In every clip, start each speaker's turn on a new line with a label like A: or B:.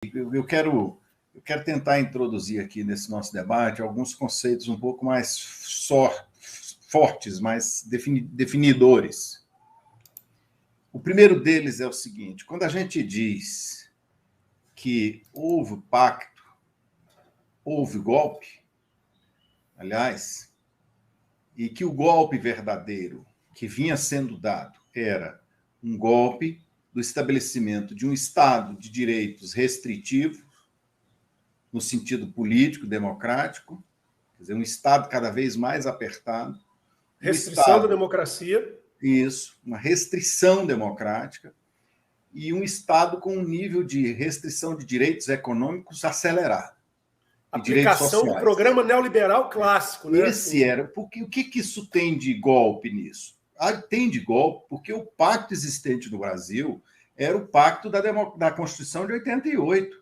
A: eu quero tentar introduzir aqui nesse nosso debate alguns conceitos um pouco mais fortes, mais definidores. O primeiro deles é o seguinte: quando a gente diz que houve pacto, houve golpe, aliás, e que o golpe verdadeiro que vinha sendo dado era um golpe do estabelecimento de um Estado de direitos restritivo, no sentido político, democrático, quer dizer, um Estado cada vez mais apertado.
B: Restrição da democracia.
A: Isso, uma restrição democrática e um Estado com um nível de restrição de direitos econômicos acelerado.
B: Aplicação do programa neoliberal clássico, né?
A: Esse era. Porque o que isso tem de golpe nisso? Tem de golpe porque o pacto existente no Brasil era o pacto da Constituição de 88.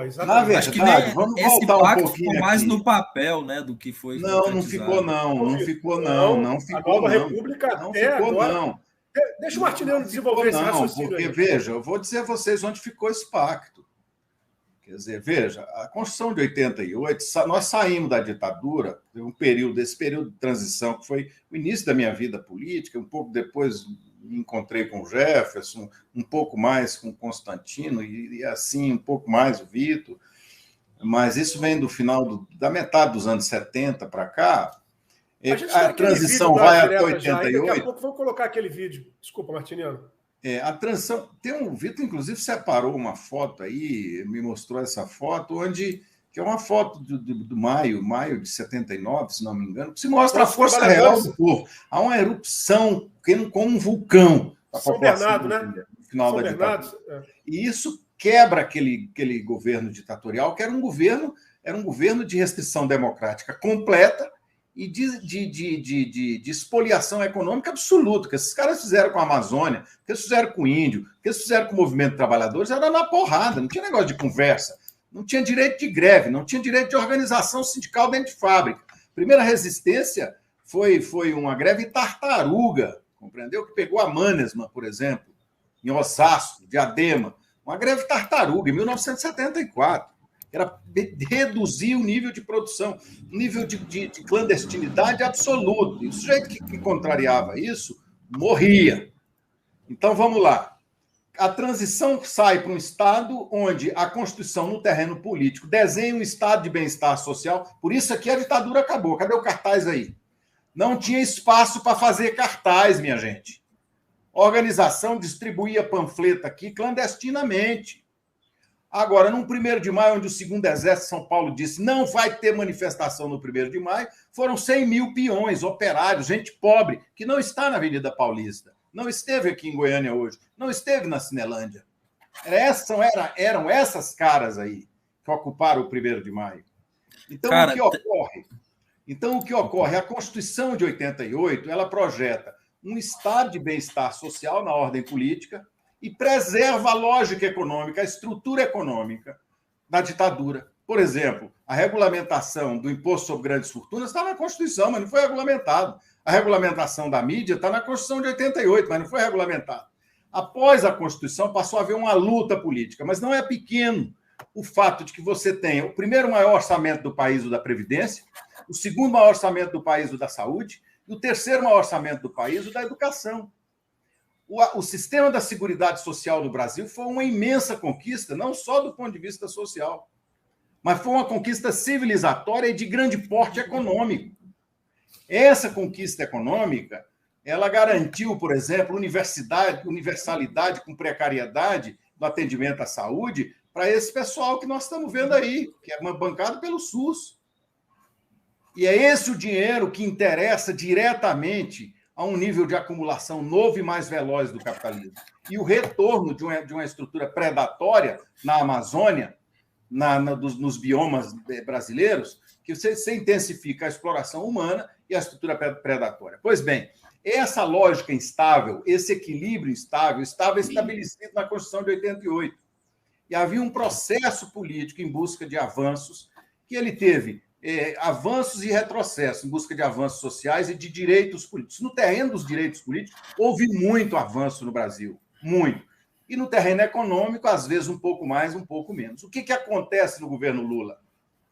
B: Exatamente.
A: Na verdade, vamos voltar um pouquinho
C: ficou mais aqui. No papel, né, do que foi.
A: Não ficou não. A Nova
B: República não até ficou agora. Não. Deixa o Martiniano desenvolver esse raciocínio.
A: Porque,
B: aí.
A: Veja, eu vou dizer a vocês onde ficou esse pacto. Quer dizer, veja, a Constituição de 88, nós saímos da ditadura, esse período de transição, que foi o início da minha vida política, um pouco depois me encontrei com o Jefferson, um pouco mais com o Constantino, e assim, um pouco mais o Vitor, mas isso vem do final, da metade dos anos 70 para cá. A transição vai até 88.
B: Daqui a pouco vamos colocar aquele vídeo. Desculpa, Martiniano.
A: A transição... O Vitor, inclusive, separou uma foto aí, me mostrou essa foto, que é uma foto do maio de 79, se não me engano, que se mostra a força real do povo. Há uma erupção com um vulcão.
B: São Bernardo, né?
A: No final da ditadura. E isso quebra aquele governo ditatorial, que era um governo de restrição democrática completa e de espoliação econômica absoluta, que esses caras fizeram com a Amazônia, que eles fizeram com o índio, que eles fizeram com o movimento de trabalhadores, era na porrada, não tinha negócio de conversa, não tinha direito de greve, não tinha direito de organização sindical dentro de fábrica. A primeira resistência foi uma greve tartaruga, compreendeu? Que pegou a Mannesmann, por exemplo, em Osasco, Diadema, uma greve tartaruga, em 1974. Era reduzir o nível de produção, o nível de clandestinidade absoluto. E o sujeito que contrariava isso morria. Então, vamos lá. A transição sai para um Estado onde a Constituição, no terreno político, desenha um Estado de bem-estar social. Por isso aqui a ditadura acabou. Cadê o cartaz aí? Não tinha espaço para fazer cartaz, minha gente. A organização distribuía panfleto aqui clandestinamente. Agora, no 1º de maio, onde o 2º Exército de São Paulo disse não vai ter manifestação no 1º de maio, foram 100 mil peões, operários, gente pobre, que não está na Avenida Paulista, não esteve aqui em Goiânia hoje, não esteve na Cinelândia. Eram essas caras aí que ocuparam o 1º de maio. Então, o que ocorre? A Constituição de 88, ela projeta um estado de bem-estar social na ordem política, e preserva a lógica econômica, a estrutura econômica da ditadura. Por exemplo, a regulamentação do imposto sobre grandes fortunas está na Constituição, mas não foi regulamentado. A regulamentação da mídia está na Constituição de 88, mas não foi regulamentado. Após a Constituição, passou a haver uma luta política, mas não é pequeno o fato de que você tenha o primeiro maior orçamento do país, o da Previdência, o segundo maior orçamento do país, o da Saúde, e o terceiro maior orçamento do país, o da Educação. O sistema da Seguridade Social no Brasil foi uma imensa conquista, não só do ponto de vista social, mas foi uma conquista civilizatória e de grande porte econômico. Essa conquista econômica, ela garantiu, por exemplo, universalidade com precariedade do atendimento à saúde para esse pessoal que nós estamos vendo aí, que é bancado pelo SUS. E é esse o dinheiro que interessa diretamente a um nível de acumulação novo e mais veloz do capitalismo. E o retorno de uma estrutura predatória na Amazônia, nos biomas brasileiros, que você intensifica a exploração humana e a estrutura predatória. Pois bem, essa lógica instável, esse equilíbrio instável, estava estabelecido na Constituição de 88. E havia um processo político em busca de avanços, que ele teve avanços e retrocessos, em busca de avanços sociais e de direitos políticos. No terreno dos direitos políticos, houve muito avanço no Brasil, muito. e no terreno econômico, às vezes, um pouco mais, um pouco menos. O que acontece no governo Lula?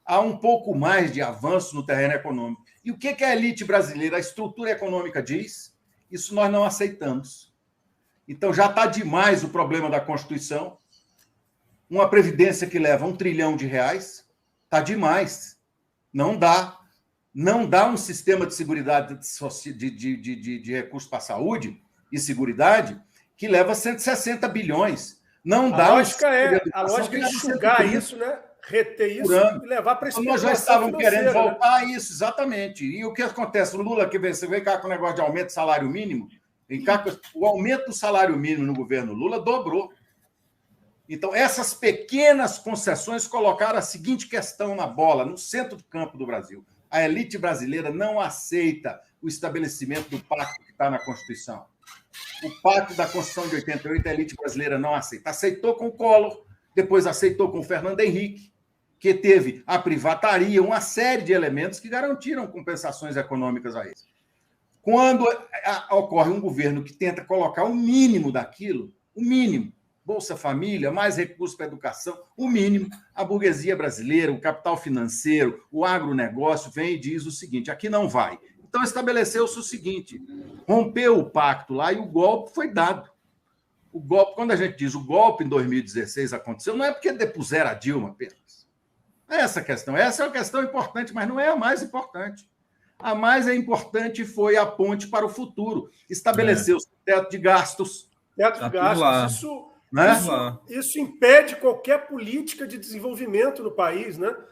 A: Há um pouco mais de avanço no terreno econômico. E o que a elite brasileira, a estrutura econômica diz? Isso nós não aceitamos. Então, já está demais o problema da Constituição. Uma previdência que leva R$1 trilhão, está demais. Não dá. Não dá um sistema de seguridade de recursos para a saúde e seguridade que leva 160 bilhões. Não dá.
B: A lógica é enxugar isso, né? Reter isso e levar para a
A: especulação. Nós já estávamos querendo voltar a isso, exatamente. E o que acontece? O Lula, que você vem cá com o negócio de aumento do salário mínimo, o aumento do salário mínimo no governo Lula dobrou. Então, essas pequenas concessões colocaram a seguinte questão na bola, no centro do campo do Brasil. A elite brasileira não aceita o estabelecimento do pacto que está na Constituição. O pacto da Constituição de 88, a elite brasileira não aceita. Aceitou com o Collor, depois aceitou com o Fernando Henrique, que teve a privataria, uma série de elementos que garantiram compensações econômicas a eles. Quando ocorre um governo que tenta colocar o mínimo daquilo, o mínimo, Bolsa Família, mais recursos para a educação, o mínimo, a burguesia brasileira, o capital financeiro, o agronegócio vem e diz o seguinte, aqui não vai. Então estabeleceu-se o seguinte, rompeu o pacto lá e o golpe foi dado. O golpe, quando a gente diz o golpe em 2016 aconteceu, não é porque depuseram a Dilma apenas. É essa a questão. Essa é uma questão importante, mas não é a mais importante. A mais importante foi a ponte para o futuro. Estabeleceu-se o teto de gastos.
B: Teto de gastos. Isso impede qualquer política de desenvolvimento no país, né?